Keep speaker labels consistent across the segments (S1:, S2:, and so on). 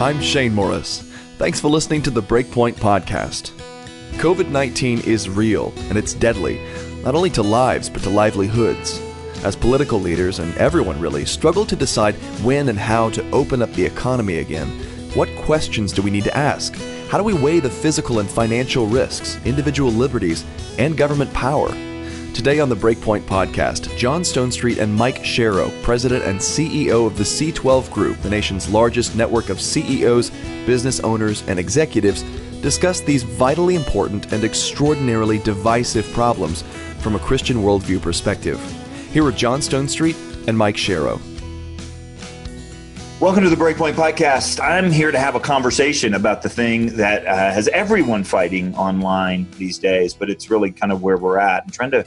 S1: I'm Shane Morris. Thanks for listening to the Breakpoint Podcast. COVID-19 is real, and it's deadly, not only to lives, but to livelihoods. As political leaders, and everyone really, struggle to decide when and how to open up the economy again, what questions do we need to ask? How do we weigh the physical and financial risks, individual liberties, and government power? Today on the Breakpoint Podcast, John Stonestreet and Mike Sharrow, President and CEO of the C12 Group, the nation's largest network of CEOs, business owners, and executives, discuss these vitally important and extraordinarily divisive problems from a Christian worldview perspective. Here are John Stonestreet and Mike Sharrow.
S2: Welcome to the Breakpoint Podcast. I'm here to have a conversation about the thing that has everyone fighting online these days, but it's really kind of where we're at. I'm trying to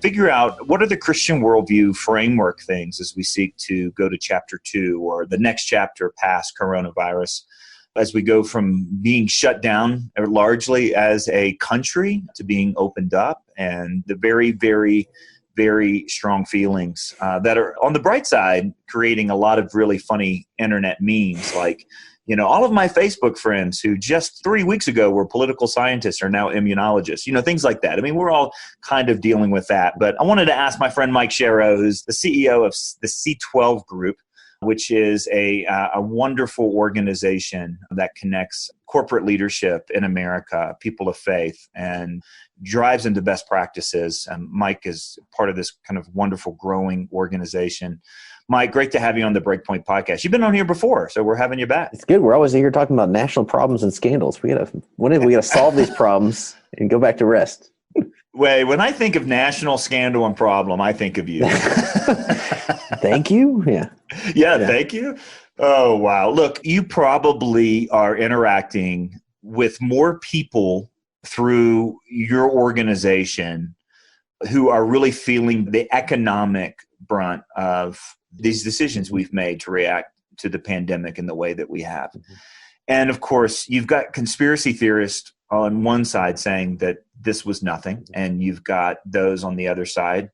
S2: figure out what are the Christian worldview framework things as we seek to go to chapter 2 or the next chapter past coronavirus, as we go from being shut down largely as a country to being opened up, and the very, very, very strong feelings that are on the bright side creating a lot of really funny internet memes like, you know, all of my Facebook friends who just 3 weeks ago were political scientists are now immunologists, you know, things like that. I mean, we're all kind of dealing with that. But I wanted to ask my friend Mike Sharrow, who's the CEO of the C12 Group, which is a wonderful organization that connects corporate leadership in America, people of faith, and drives into best practices. And Mike is part of this kind of wonderful growing organization. Mike, great to have you on the Breakpoint Podcast. You've been on here before, so we're having you back.
S3: It's good. We're always here talking about national problems and scandals. We gotta solve these problems and go back to rest.
S2: Wait, when I think of national scandal and problem, I think of you.
S3: Thank you. Yeah.
S2: Thank you. Oh, wow. Look, you probably are interacting with more people through your organization who are really feeling the economic brunt of these decisions we've made to react to the pandemic in the way that we have. Mm-hmm. And of course, you've got conspiracy theorists on one side saying that this was nothing, and you've got those on the other side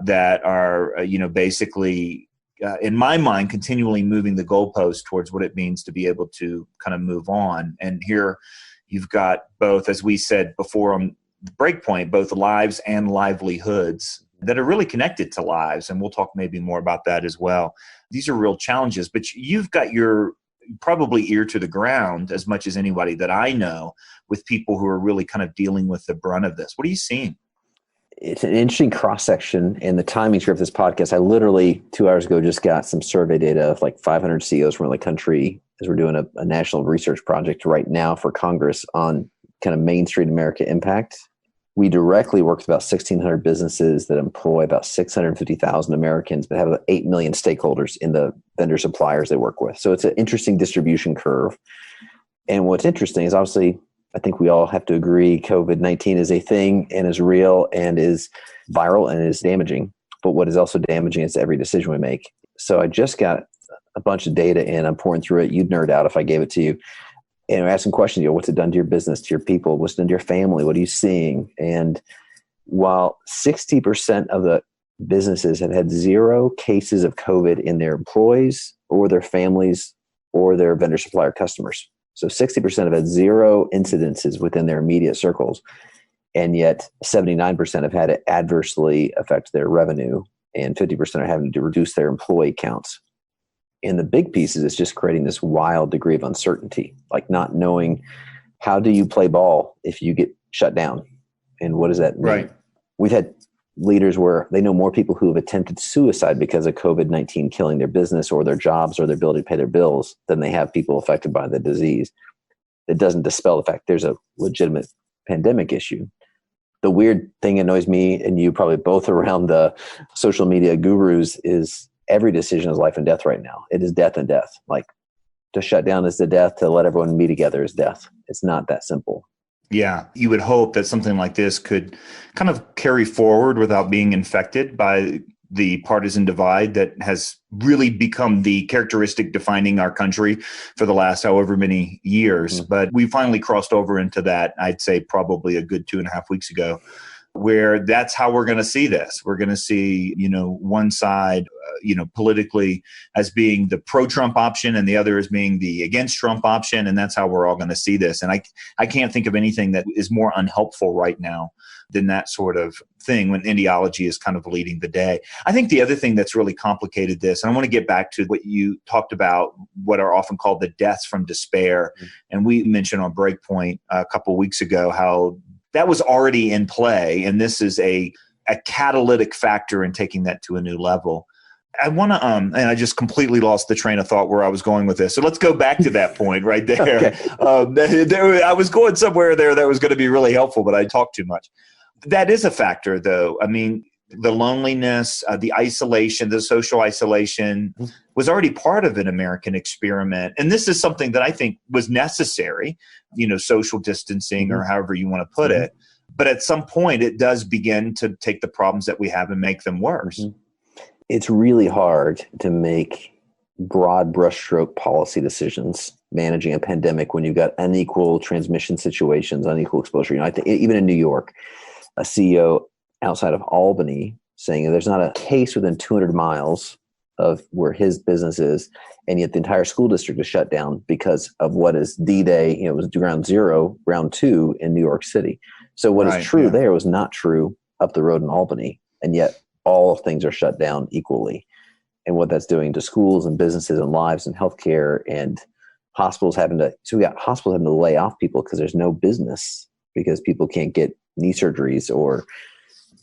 S2: that are, basically, in my mind, continually moving the goalpost towards what it means to be able to kind of move on. And here you've got both, as we said before on the Breakpoint, both lives and livelihoods that are really connected to lives. And we'll talk maybe more about that as well. These are real challenges, but you've got your probably ear to the ground as much as anybody that I know with people who are really kind of dealing with the brunt of this. What are you seeing?
S3: It's an interesting cross-section, and the timing here of this podcast. I literally 2 hours ago just got some survey data of like 500 CEOs from the country as we're doing a national research project right now for Congress on kind of Main Street America impact. We directly work with about 1,600 businesses that employ about 650,000 Americans, but have about 8 million stakeholders in the vendor suppliers they work with. So it's an interesting distribution curve. And what's interesting is obviously, I think we all have to agree COVID-19 is a thing and is real and is viral and is damaging. But what is also damaging is every decision we make. So I just got a bunch of data and I'm pouring through it. You'd nerd out if I gave it to you. And I'm asking questions, what's it done to your business, to your people? What's it done to your family? What are you seeing? And while 60% of the businesses have had 0 cases of COVID in their employees or their families or their vendor supplier customers. So 60% have had 0 incidences within their immediate circles. And yet 79% have had it adversely affect their revenue, and 50% are having to reduce their employee counts. And the big piece is it's just creating this wild degree of uncertainty, like not knowing how do you play ball if you get shut down, and what does that mean?
S2: Right.
S3: We've had leaders where they know more people who have attempted suicide because of COVID-19 killing their business or their jobs or their ability to pay their bills than they have people affected by the disease. It doesn't dispel the fact there's a legitimate pandemic issue. The weird thing that annoys me and you probably both around the social media gurus is every decision is life and death right now. It is death and death. Like to shut down is the death, to let everyone meet together is death. It's not that simple.
S2: Yeah, you would hope that something like this could kind of carry forward without being infected by the partisan divide that has really become the characteristic defining our country for the last however many years. Mm-hmm. But we finally crossed over into that, I'd say probably a good 2.5 weeks ago. where that's how we're going to see this. We're going to see, one side, politically as being the pro-Trump option and the other as being the against Trump option. And that's how we're all going to see this. And I can't think of anything that is more unhelpful right now than that sort of thing when ideology is kind of leading the day. I think the other thing that's really complicated this, and I want to get back to what you talked about, what are often called the deaths from despair. Mm-hmm. And we mentioned on Breakpoint a couple of weeks ago how that was already in play. And this is a catalytic factor in taking that to a new level. I want to, and I just completely lost the train of thought where I was going with this. So let's go back to that point right there. Okay. I was going somewhere there that was going to be really helpful, but I talked too much. That is a factor, though. I mean, the loneliness, the isolation, the social isolation was already part of an American experiment. And this is something that I think was necessary, social distancing or however you want to put it. But at some point, it does begin to take the problems that we have and make them worse.
S3: It's really hard to make broad brushstroke policy decisions managing a pandemic when you've got unequal transmission situations, unequal exposure. I think even in New York, a CEO outside of Albany saying there's not a case within 200 miles of where his business is, and yet the entire school district is shut down because of what is D-Day, it was ground zero, round two in New York City. So what is true there was not true up the road in Albany, and yet all things are shut down equally. And what that's doing to schools and businesses and lives and healthcare and hospitals we got hospitals having to lay off people because there's no business because people can't get knee surgeries, or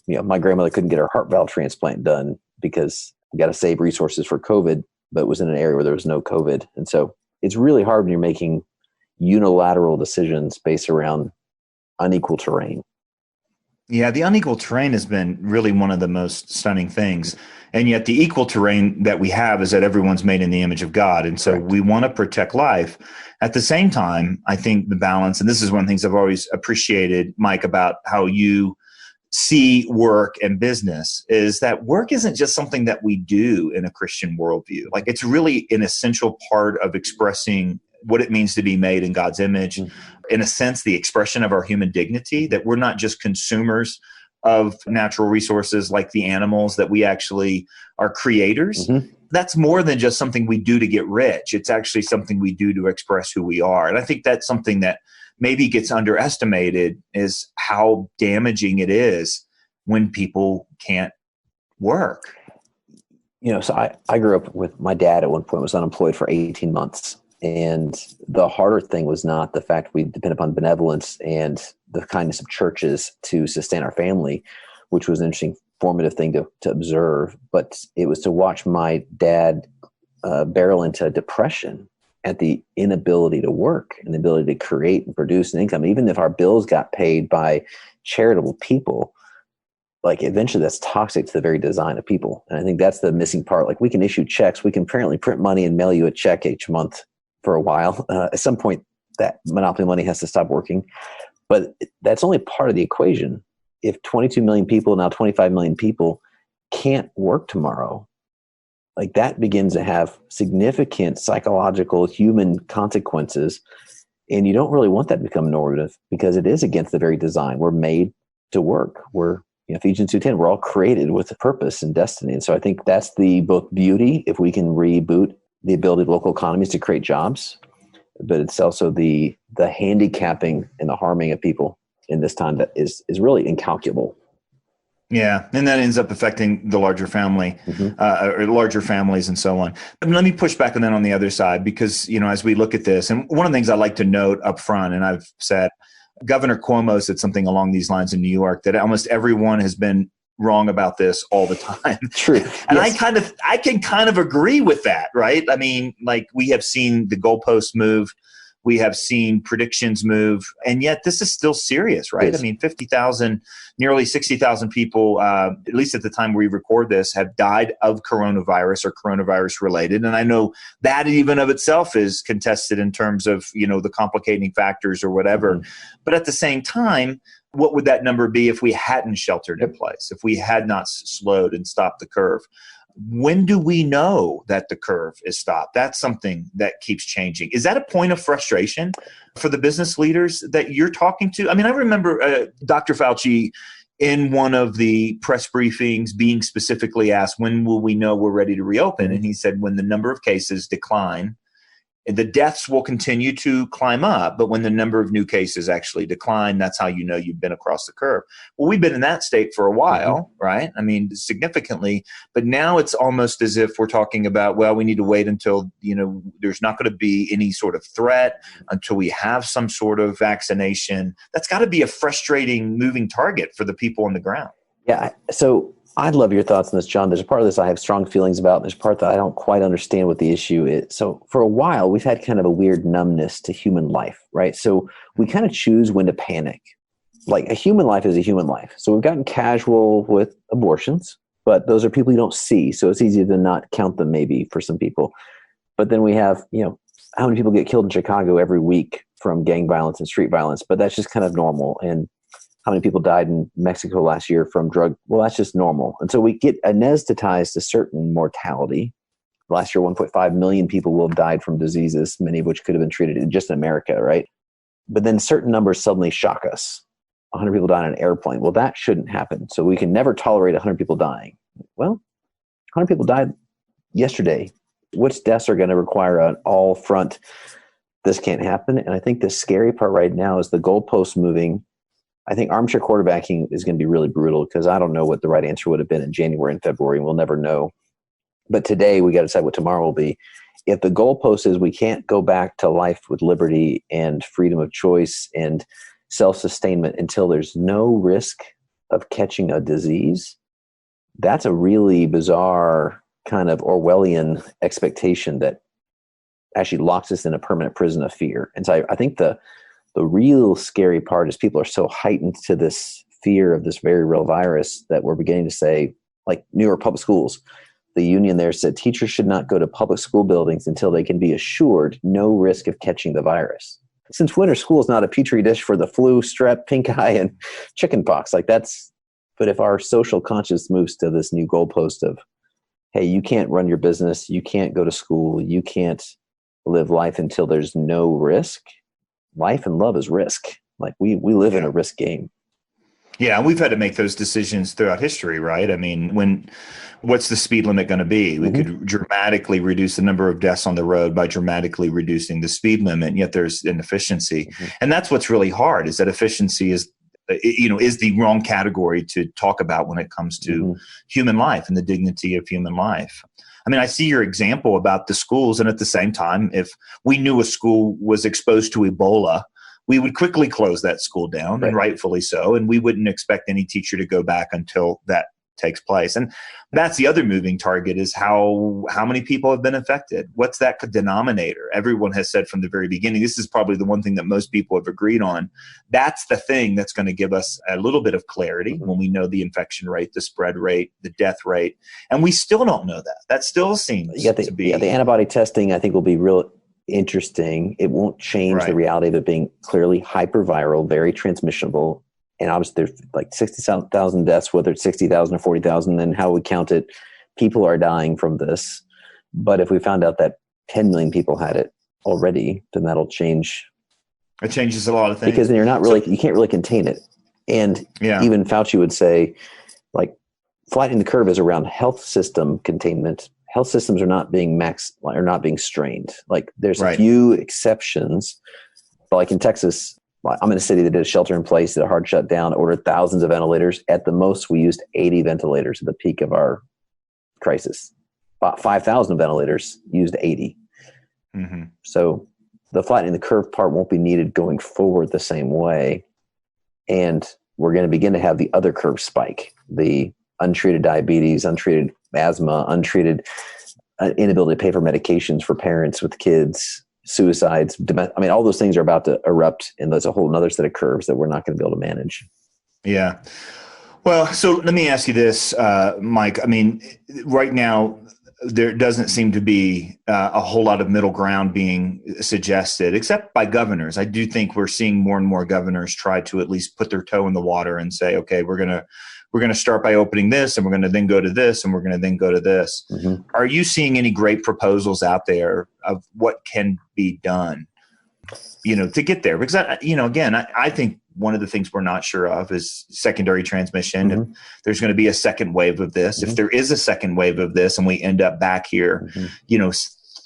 S3: my grandmother couldn't get her heart valve transplant done because we got to save resources for COVID, but it was in an area where there was no COVID. And so it's really hard when you're making unilateral decisions based around unequal terrain.
S2: Yeah, the unequal terrain has been really one of the most stunning things. And yet the equal terrain that we have is that everyone's made in the image of God. And so we want to protect life. At the same time, I think the balance, and this is one of the things I've always appreciated, Mike, about how you see work and business, is that work isn't just something that we do in a Christian worldview. Like, it's really an essential part of expressing what it means to be made in God's image. In a sense, the expression of our human dignity, that we're not just consumers of natural resources like the animals, that we actually are creators. That's more than just something we do to get rich. It's actually something we do to express who we are. And I think that's something that maybe gets underestimated, is how damaging it is when people can't work.
S3: So I grew up with my dad at one point was unemployed for 18 months. And the harder thing was not the fact we depend upon benevolence and the kindness of churches to sustain our family, which was an interesting formative thing to observe. But it was to watch my dad barrel into depression at the inability to work and the ability to create and produce an income. Even if our bills got paid by charitable people, like eventually that's toxic to the very design of people. And I think that's the missing part. Like, we can issue checks, we can apparently print money and mail you a check each month for a while. At some point, that monopoly money has to stop working. But that's only part of the equation. If 22 million people, now 25 million people, can't work tomorrow, like, that begins to have significant psychological, human consequences. And you don't really want that to become normative, because it is against the very design. We're made to work. We're, Ephesians 2:10, we're all created with a purpose and destiny. And so I think that's the both beauty, if we can reboot the ability of local economies to create jobs, but it's also the handicapping and the harming of people in this time that is really incalculable.
S2: Yeah, and that ends up affecting the larger family, or larger families and so on. But let me push back on that on the other side, because, as we look at this, and one of the things I like to note up front, and I've said, Governor Cuomo said something along these lines in New York, that almost everyone has been wrong about this all the time.
S3: True.
S2: And yes. I can kind of agree with that, right? I mean, like, we have seen the goalposts move. We have seen predictions move, and yet this is still serious, right? Yes. I mean, 50,000, nearly 60,000 people, at least at the time we record this, have died of coronavirus or coronavirus related. And I know that even of itself is contested in terms of, the complicating factors or whatever. But at the same time, what would that number be if we hadn't sheltered in place, if we had not slowed and stopped the curve? When do we know that the curve is stopped? That's something that keeps changing. Is that a point of frustration for the business leaders that you're talking to? I mean, I remember Dr. Fauci in one of the press briefings being specifically asked, when will we know we're ready to reopen? And he said, when the number of cases decline, the deaths will continue to climb up, but when the number of new cases actually decline, that's how you know you've been across the curve. Well, we've been in that state for a while, right? I mean, significantly, but now it's almost as if we're talking about, well, we need to wait until, there's not going to be any sort of threat until we have some sort of vaccination. That's got to be a frustrating moving target for the people on the ground.
S3: Yeah. So I'd love your thoughts on this, John. There's a part of this I have strong feelings about. There's a part that I don't quite understand what the issue is. So for a while, we've had kind of a weird numbness to human life, right? So we kind of choose when to panic. Like a human life is a human life. So we've gotten casual with abortions, but those are people you don't see. So it's easy to not count them maybe for some people. But then we have, how many people get killed in Chicago every week from gang violence and street violence, but that's just kind of normal. And how many people died in Mexico last year from drug? Well, that's just normal. And so we get anesthetized a certain mortality. Last year, 1.5 million people will have died from diseases, many of which could have been treated just in America, right? But then certain numbers suddenly shock us. 100 people die on an airplane. Well, that shouldn't happen. So we can never tolerate 100 people dying. Well, 100 people died yesterday. Which deaths are going to require an all-front, this can't happen? And I think the scary part right now is the goalposts moving. I think armchair quarterbacking is going to be really brutal because I don't know what the right answer would have been in January and February, and we'll never know. But today we got to decide what tomorrow will be. If the goalpost is we can't go back to life with liberty and freedom of choice and self-sustainment until there's no risk of catching a disease, that's a really bizarre kind of Orwellian expectation that actually locks us in a permanent prison of fear. And so I think the real scary part is people are so heightened to this fear of this very real virus that we're beginning to say, like New York public schools, the union there said teachers should not go to public school buildings until they can be assured no risk of catching the virus. Since winter school is not a petri dish for the flu, strep, pink eye, and chicken pox, but if our social conscience moves to this new goalpost of, hey, you can't run your business, you can't go to school, you can't live life until there's no risk. Life and love is risk. Like we live in a risk game.
S2: Yeah, we've had to make those decisions throughout history, right? I mean, what's the speed limit going to be? We could dramatically reduce the number of deaths on the road by dramatically reducing the speed limit, and yet there's inefficiency. And that's what's really hard, is that efficiency is the wrong category to talk about when it comes to human life and the dignity of human life. I mean, I see your example about the schools, and at the same time, if we knew a school was exposed to Ebola, we would quickly close that school down, and rightfully so, and we wouldn't expect any teacher to go back until that takes place. And that's the other moving target, is how many people have been affected. What's that denominator? Everyone has said from the very beginning, this is probably the one thing that most people have agreed on. That's the thing that's going to give us a little bit of clarity when we know the infection rate, the spread rate, the death rate. And we still don't know that. That still seems to be.
S3: The antibody testing, I think, will be real interesting. It won't change the reality of it being clearly hyperviral, very transmissible. And obviously there's like 60,000 deaths, whether it's 60,000 or 40,000, and how we count it, people are dying from this. But if we found out that 10 million people had it already, then that'll change.
S2: It changes a lot of things.
S3: Because then you can't really contain it. And even Fauci would say, like, flattening the curve is around health system containment. Health systems are not being being strained. Like there's a few exceptions, but like in Texas, I'm in a city that did a shelter in place, did a hard shutdown, ordered thousands of ventilators. At the most, we used 80 ventilators at the peak of our crisis. About 5,000 ventilators, used 80. So the flattening the curve part won't be needed going forward the same way. And we're going to begin to have the other curve spike, the untreated diabetes, untreated asthma, untreated inability to pay for medications for parents with kids, suicides. I mean, all those things are about to erupt, and there's a whole other set of curves that we're not going to be able to manage.
S2: Yeah. Well, so let me ask you this, Mike. I mean, right now, there doesn't seem to be a whole lot of middle ground being suggested, except by governors. I do think we're seeing more and more governors try to at least put their toe in the water and say, okay, we're going to start by opening this, and we're going to then go to this, and we're going to then go to this. Are you seeing any great proposals out there of what can be done, to get there? Because, again, I think one of the things we're not sure of is secondary transmission.
S3: Mm-hmm.
S2: If there's going to be a second wave of this, if there is a second wave of this and we end up back here,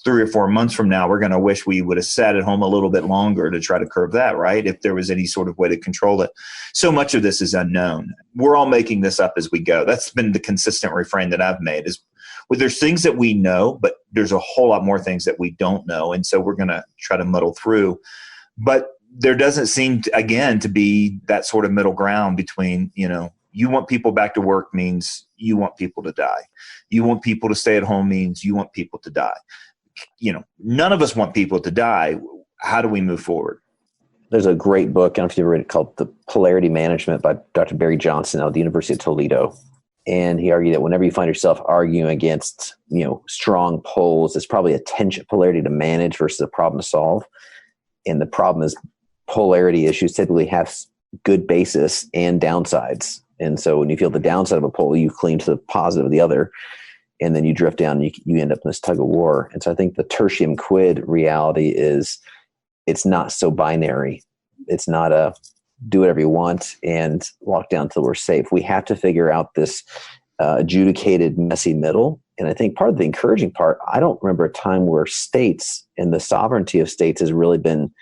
S2: 3 or 4 months from now, we're going to wish we would have sat at home a little bit longer to try to curb that, right? If there was any sort of way to control it. So much of this is unknown. We're all making this up as we go. That's been the consistent refrain that I've made is, well, there's things that we know, but there's a whole lot more things that we don't know. And so we're going to try to muddle through. But there doesn't seem, again, to be that sort of middle ground between, you want people back to work means you want people to die. You want people to stay at home means you want people to die. None of us want people to die. How do we move forward? There's
S3: a great book, I don't know if you've read it, called The Polarity Management by Dr. Barry Johnson out of the University of Toledo. And he argued that whenever you find yourself arguing against, strong poles, it's probably a tension polarity to manage versus a problem to solve. And the problem is polarity issues typically have good basis and downsides. And so when you feel the downside of a pole, you cling to the positive of the other. And then you drift down and you end up in this tug of war. And so I think the tertium quid reality is it's not so binary. It's not a do whatever you want and walk down until we're safe. We have to figure out this adjudicated messy middle. And I think part of the encouraging part, I don't remember a time where states and the sovereignty of states has really been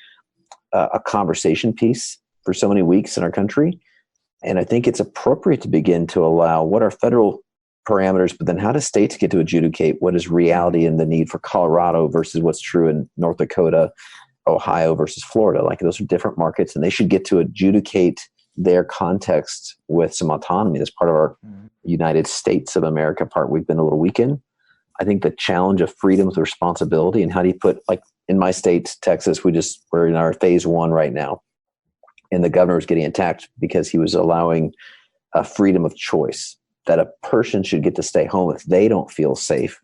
S3: a conversation piece for so many weeks in our country. And I think it's appropriate to begin to allow what are federal parameters, but then how do states get to adjudicate what is reality and the need for Colorado versus what's true in North Dakota, Ohio versus Florida? Like those are different markets and they should get to adjudicate their context with some autonomy. That's part of our United States of America part we've been a little weak in. I think the challenge of freedom with responsibility and how do you put, like in my state, Texas, we're in our phase 1 right now. And the governor was getting attacked because he was allowing a freedom of choice that a person should get to stay home if they don't feel safe,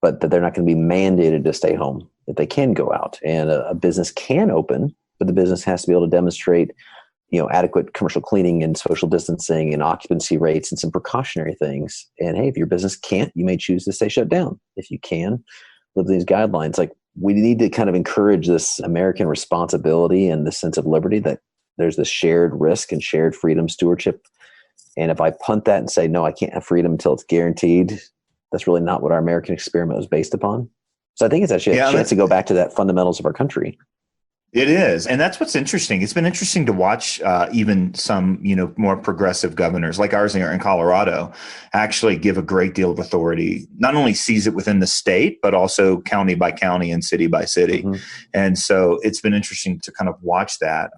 S3: but that they're not going to be mandated to stay home, that they can go out. And a business can open, but the business has to be able to demonstrate, adequate commercial cleaning and social distancing and occupancy rates and some precautionary things. And hey, if your business can't, you may choose to stay shut down. If you can, live these guidelines. Like we need to kind of encourage this American responsibility and the sense of liberty that there's this shared risk and shared freedom stewardship. And if I punt that and say, no, I can't have freedom until it's guaranteed, that's really not what our American experiment was based upon. So I think it's actually a chance to go back to that fundamentals of our country.
S2: It is. And that's what's interesting. It's been interesting to watch even some, more progressive governors like ours here in Colorado actually give a great deal of authority, not only seize it within the state, but also county by county and city by city. Mm-hmm. And so it's been interesting to kind of watch that.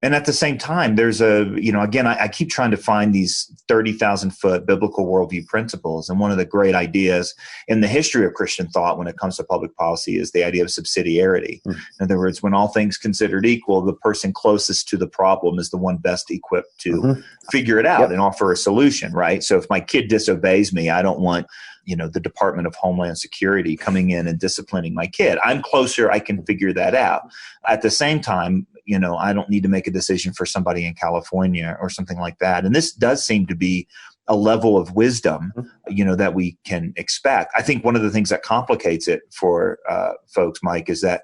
S2: And at the same time, there's again, I keep trying to find these 30,000-foot biblical worldview principles. And one of the great ideas in the history of Christian thought when it comes to public policy is the idea of subsidiarity. Mm. In other words, when all things considered equal, the person closest to the problem is the one best equipped to figure it out and offer a solution, right? So if my kid disobeys me, I don't want the Department of Homeland Security coming in and disciplining my kid. I'm closer. I can figure that out. At the same time, I don't need to make a decision for somebody in California or something like that. And this does seem to be a level of wisdom, that we can expect. I think one of the things that complicates it for folks, Mike, is that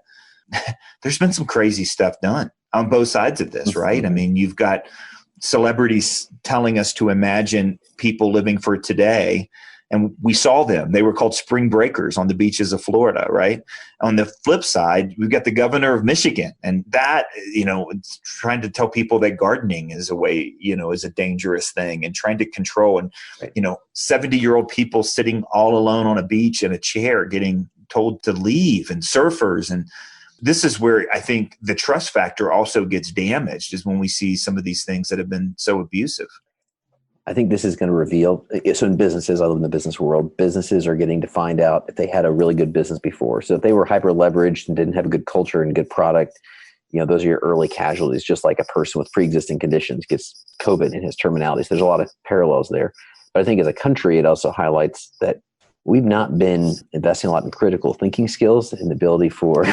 S2: there's been some crazy stuff done on both sides of this, right? I mean, you've got celebrities telling us to imagine people living for today. And we saw them. They were called spring breakers on the beaches of Florida, right? On the flip side, we've got the governor of Michigan. And that, it's trying to tell people that gardening is a way, is a dangerous thing and trying to control. And, 70-year-old people sitting all alone on a beach in a chair getting told to leave, and surfers. And this is where I think the trust factor also gets damaged, is when we see some of these things that have been so abusive.
S3: I think this is going to reveal, so in businesses, I live in the business world, businesses are getting to find out if they had a really good business before. So if they were hyper leveraged and didn't have a good culture and good product, those are your early casualties, just like a person with pre-existing conditions gets COVID in his terminality. So there's a lot of parallels there. But I think as a country, it also highlights that we've not been investing a lot in critical thinking skills and the ability for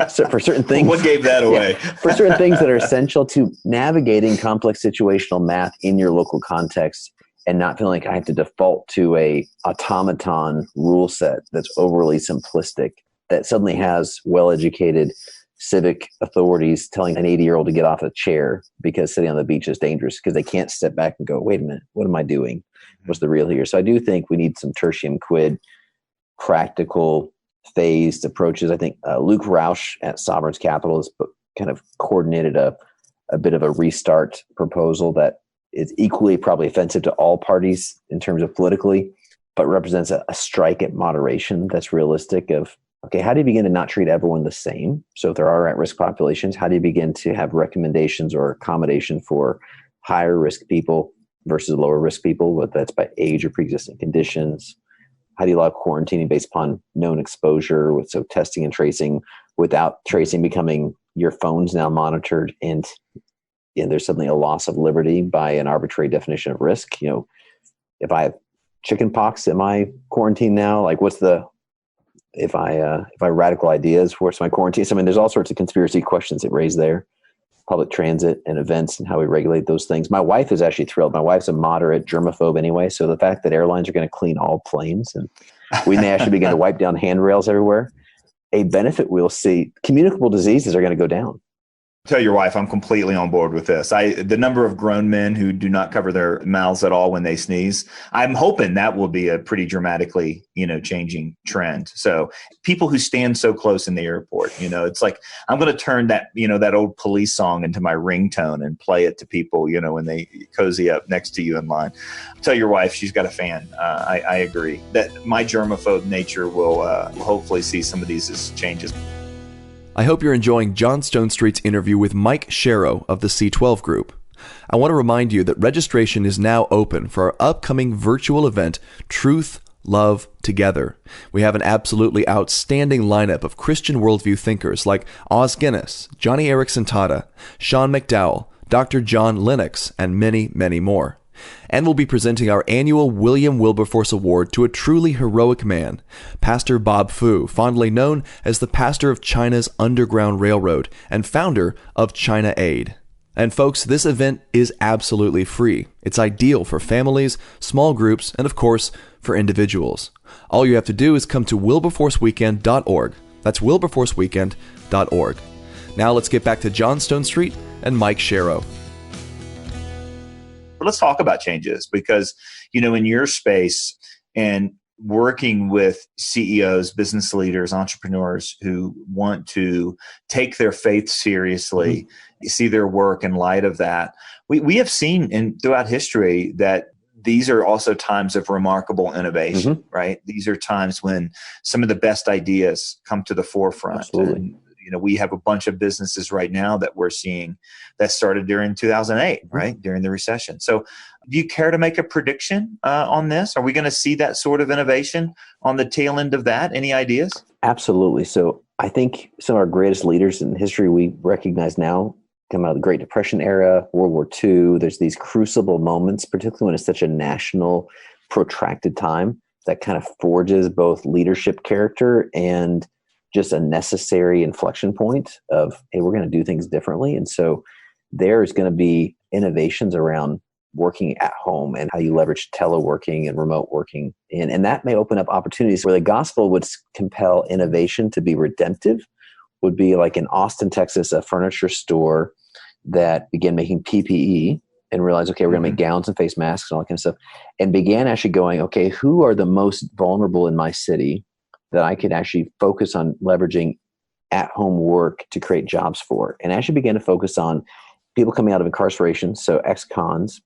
S3: certain things.
S2: What gave that away?
S3: For certain things that are essential to navigating complex situational math in your local context and not feeling like I have to default to a automaton rule set that's overly simplistic, that suddenly has well-educated civic authorities telling an 80-year-old to get off a chair because sitting on the beach is dangerous because they can't step back and go, wait a minute, what am I doing? What's the real here? So I do think we need some tertium quid, practical, phased approaches. I think Luke Rausch at Sovereign's Capital has kind of coordinated a bit of a restart proposal that is equally probably offensive to all parties in terms of politically, but represents a strike at moderation that's realistic of, okay, how do you begin to not treat everyone the same? So if there are at-risk populations, how do you begin to have recommendations or accommodation for higher risk people versus lower risk people, whether that's by age or pre-existing conditions? How do you allow quarantining based upon known exposure? So testing and tracing without tracing becoming your phone's now monitored and there's suddenly a loss of liberty by an arbitrary definition of risk. If I have chicken pox, am I quarantined now? Like if I radical ideas, where's my quarantine? So, I mean, there's all sorts of conspiracy questions that raise there. Public transit and events and how we regulate those things. My wife is actually thrilled. My wife's a moderate germaphobe anyway. So the fact that airlines are going to clean all planes and we may actually begin to wipe down handrails everywhere, a benefit we'll see, communicable diseases are going to go down.
S2: Tell your wife I'm completely on board with this. The number of grown men who do not cover their mouths at all when they sneeze, I'm hoping that will be a pretty dramatically, changing trend. So people who stand so close in the airport, it's like I'm going to turn that, that old police song into my ringtone and play it to people, when they cozy up next to you in line. Tell your wife she's got a fan. I agree that my germaphobe nature will hopefully see some of these as changes.
S1: I hope you're enjoying John Stonestreet's interview with Mike Sharrow of the C12 Group. I want to remind you that registration is now open for our upcoming virtual event, Truth, Love, Together. We have an absolutely outstanding lineup of Christian worldview thinkers like Os Guinness, Johnny Erickson Tata, Sean McDowell, Dr. John Lennox, and many, many more. And we'll be presenting our annual William Wilberforce Award to a truly heroic man, Pastor Bob Fu, fondly known as the pastor of China's Underground Railroad and founder of China Aid. And folks, this event is absolutely free. It's ideal for families, small groups, and of course, for individuals. All you have to do is come to wilberforceweekend.org. That's wilberforceweekend.org. Now let's get back to John Stonestreet and Mike Sharrow.
S2: Let's talk about changes because, in your space and working with CEOs, business leaders, entrepreneurs who want to take their faith seriously, see their work in light of that. We have seen throughout history that these are also times of remarkable innovation, right? These are times when some of the best ideas come to the forefront.
S3: Absolutely.
S2: And, we have a bunch of businesses right now that we're seeing that started during 2008, right? During the recession. So do you care to make a prediction on this? Are we going to see that sort of innovation on the tail end of that? Any ideas?
S3: Absolutely. So I think some of our greatest leaders in history we recognize now come out of the Great Depression era, World War II. There's these crucible moments, particularly when it's such a national, protracted time that kind of forges both leadership character and just a necessary inflection point of, hey, we're going to do things differently. And so there is going to be innovations around working at home and how you leverage teleworking and remote working. And that may open up opportunities where the gospel would compel innovation to be redemptive. Would be like in Austin, Texas, a furniture store that began making PPE and realized, okay, we're going to make gowns and face masks and all that kind of stuff, and began actually going, okay, who are the most vulnerable in my city that I could actually focus on leveraging at-home work to create jobs for, and actually began to focus on people coming out of incarceration, so ex-cons,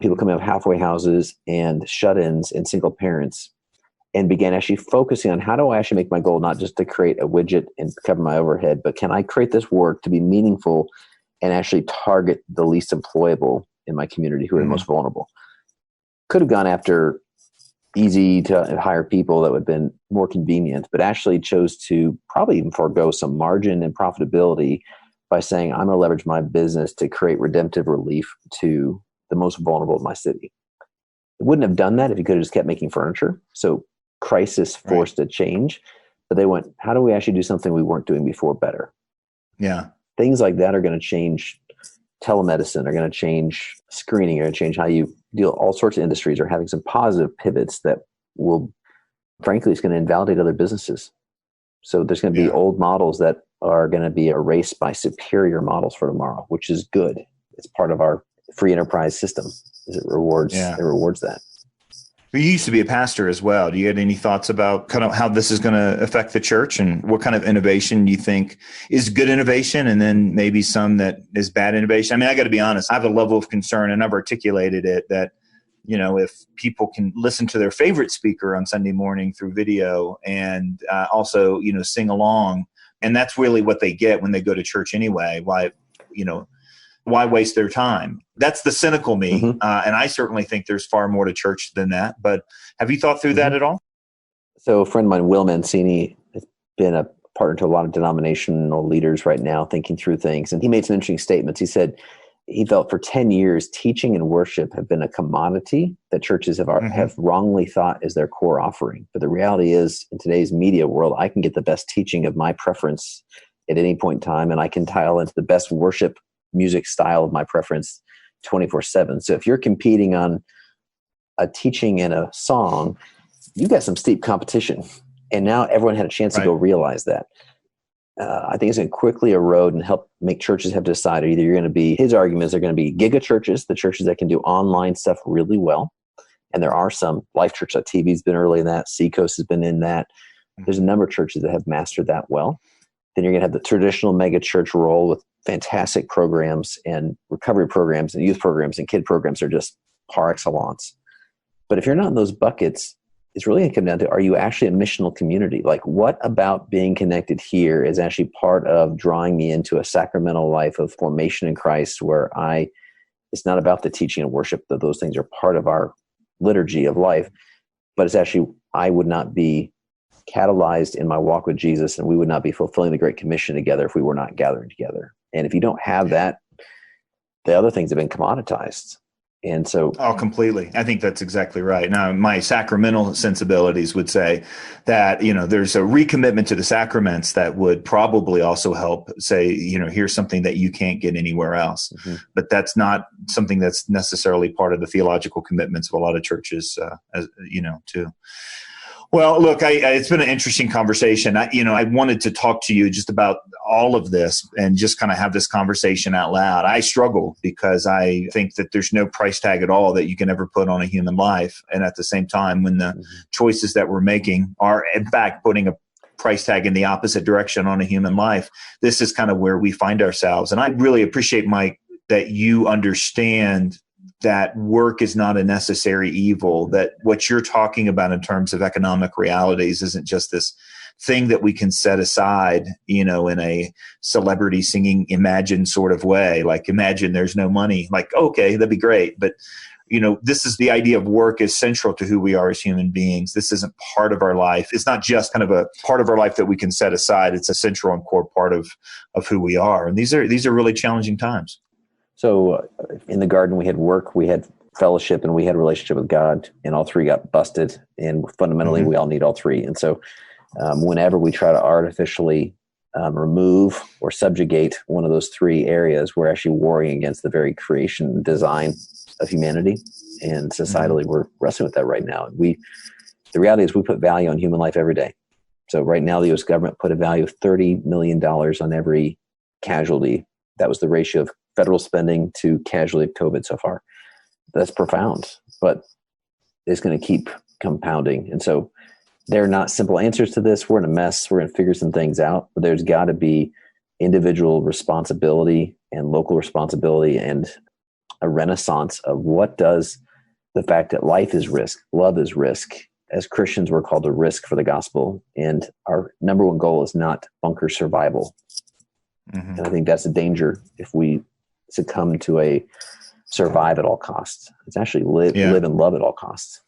S3: people coming out of halfway houses and shut-ins and single parents, and began actually focusing on how do I actually make my goal not just to create a widget and cover my overhead, but can I create this work to be meaningful and actually target the least employable in my community who are the most vulnerable. Could have gone after easy to hire people that would have been more convenient, but actually chose to probably even forego some margin and profitability by saying, I'm going to leverage my business to create redemptive relief to the most vulnerable in my city. It wouldn't have done that if you could have just kept making furniture. So crisis forced a change, but they went, how do we actually do something we weren't doing before better?
S2: Yeah.
S3: Things like that are going to change telemedicine, are going to change screening, are going to change how you deal. All sorts of industries are having some positive pivots that will, frankly, it's going to invalidate other businesses. So there's going to be old models that, are going to be erased by superior models for tomorrow, which is good. It's part of our free enterprise system. It rewards that.
S2: You used to be a pastor as well. Do you have any thoughts about kind of how this is going to affect the church, and what kind of innovation you think is good innovation, and then maybe some that is bad innovation? I mean, I got to be honest, I have a level of concern, and I've articulated it, that, you know, if people can listen to their favorite speaker on Sunday morning through video and also, you know, sing along, and that's really what they get when they go to church anyway, why waste their time? That's the cynical me.
S3: Mm-hmm.
S2: And I certainly think there's far more to church than that. But have you thought through that at all?
S3: So a friend of mine, Will Mancini, has been a partner to a lot of denominational leaders right now, thinking through things. And he made some interesting statements. He said he felt for 10 years, teaching and worship have been a commodity that churches have wrongly thought is their core offering. But the reality is, in today's media world, I can get the best teaching of my preference at any point in time, and I can dial into the best worship music style of my preference 24/7. So if you're competing on a teaching and a song, you got some steep competition. And now everyone had a chance to go realize that. I think it's going to quickly erode and help make churches have decided either you're going to be, his arguments are going to be giga churches, the churches that can do online stuff really well. And there are some. LifeChurch.tv has been early in that. Seacoast has been in that. There's a number of churches that have mastered that well. Then you're going to have the traditional mega church role with fantastic programs, and recovery programs and youth programs and kid programs are just par excellence. But if you're not in those buckets, it's really going to come down to, are you actually a missional community? Like, what about being connected here is actually part of drawing me into a sacramental life of formation in Christ, where it's not about the teaching and worship, that those things are part of our liturgy of life, but it's actually, I would not be catalyzed in my walk with Jesus, and we would not be fulfilling the Great Commission together if we were not gathering together. And if you don't have that, the other things have been commoditized. And so,
S2: completely. I think that's exactly right. Now, my sacramental sensibilities would say that, you know, there's a recommitment to the sacraments that would probably also help say, you know, here's something that you can't get anywhere else. Mm-hmm. But that's not something that's necessarily part of the theological commitments of a lot of churches, too. Well, look, it's been an interesting conversation. I wanted to talk to you just about all of this and just kind of have this conversation out loud. I struggle because I think that there's no price tag at all that you can ever put on a human life. And at the same time, when the choices that we're making are, in fact, putting a price tag in the opposite direction on a human life, this is kind of where we find ourselves. And I really appreciate, Mike, that you understand that work is not a necessary evil, that what you're talking about in terms of economic realities isn't just this thing that we can set aside, in a celebrity singing Imagine sort of way. Like, imagine there's no money. Like, okay, that'd be great. But, this is the idea of work is central to who we are as human beings. This isn't part of our life. It's not just kind of a part of our life that we can set aside. It's a central and core part of who we are. And these are really challenging times.
S3: So in the garden, we had work, we had fellowship, and we had a relationship with God, and all three got busted. And fundamentally, we all need all three. And so whenever we try to artificially remove or subjugate one of those three areas, we're actually warring against the very creation and design of humanity. And societally, we're wrestling with that right now. The reality is we put value on human life every day. So right now, the U.S. government put a value of $30 million on every casualty. That was the ratio of federal spending to casualty of COVID so far. That's profound, but it's going to keep compounding. And so there are not simple answers to this. We're in a mess. We're going to figure some things out, but there's got to be individual responsibility and local responsibility and a renaissance of what does the fact that life is risk, love is risk. As Christians, we're called to risk for the gospel. And our number one goal is not bunker survival. Mm-hmm. And I think that's a danger if we succumb to a survive at all costs. It's actually live and love at all costs.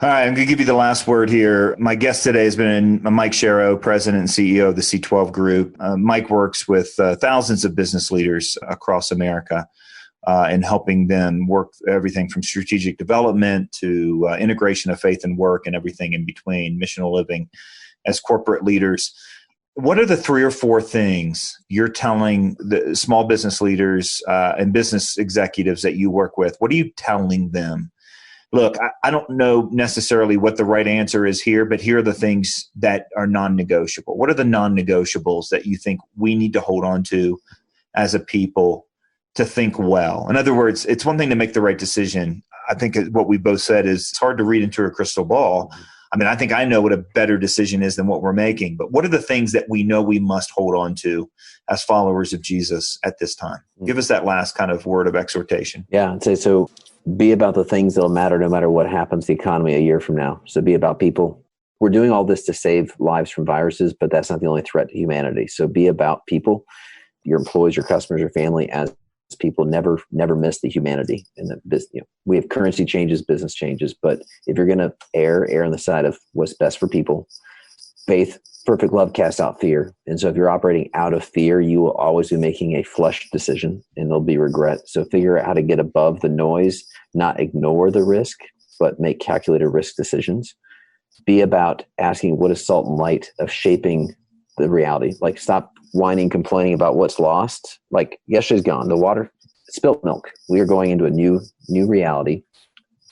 S2: All right, I'm going to give you the last word here. My guest today has been Mike Sharrow, President and CEO of the C12 Group. Mike works with thousands of business leaders across America in helping them work everything from strategic development to integration of faith and work and everything in between, missional living as corporate leaders. What are the 3 or 4 things you're telling the small business leaders and business executives that you work with? What are you telling them look, I don't know necessarily what the right answer is here, but here are the things that are non-negotiable. What are the non-negotiables that you think we need to hold on to as a people to think well? In other words, it's one thing to make the right decision. I think what we both said is it's hard to read into a crystal ball. I mean, I think I know what a better decision is than what we're making, but what are the things that we know we must hold on to as followers of Jesus at this time? Give us that last kind of word of exhortation.
S3: Yeah, I'd say so. Be about the things that'll matter no matter what happens to the economy a year from now. So be about people. We're doing all this to save lives from viruses, but that's not the only threat to humanity. So be about people, your employees, your customers, your family as people. Never miss the humanity in the business. We have currency changes, business changes, but if you're going to err on the side of what's best for people. Faith, perfect love casts out fear. And so if you're operating out of fear, you will always be making a flushed decision and there'll be regret. So figure out how to get above the noise, not ignore the risk, but make calculated risk decisions. Be about asking what is salt and light of shaping the reality. Like stop whining, complaining about what's lost. Like yesterday's gone, the water, spilt milk. We are going into a new reality.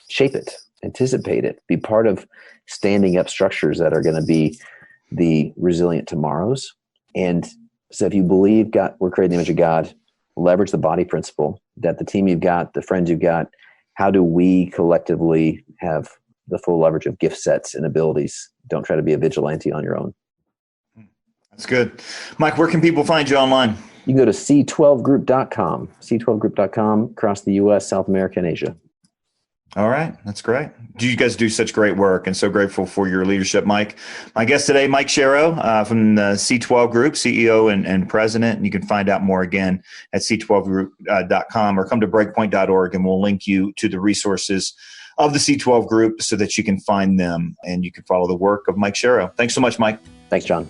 S3: Shape it, anticipate it, be part of standing up structures that are going to be the resilient tomorrows. And so if you believe God, we're created in the image of God, leverage the body principle that the team you've got, the friends you've got, how do we collectively have the full leverage of gift sets and abilities? Don't try to be a vigilante on your own.
S2: That's good. Mike, where can people find you online?
S3: You can go to c12group.com, c12group.com across the U.S., South America, and Asia.
S2: All right. That's great. You guys do such great work and so grateful for your leadership, Mike. My guest today, Mike Sharrow from the C12 Group, CEO and president. And you can find out more again at c12group.com or come to breakpoint.org and we'll link you to the resources of the C12 Group so that you can find them and you can follow the work of Mike Sharrow. Thanks so much, Mike.
S3: Thanks, John.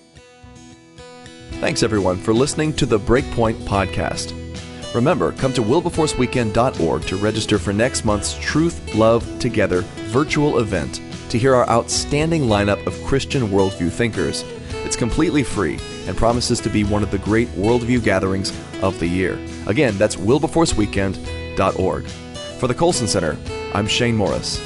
S1: Thanks, everyone, for listening to the Breakpoint Podcast. Remember, come to wilberforceweekend.org to register for next month's Truth, Love, Together virtual event to hear our outstanding lineup of Christian worldview thinkers. It's completely free and promises to be one of the great worldview gatherings of the year. Again, that's wilberforceweekend.org. For the Colson Center, I'm Shane Morris.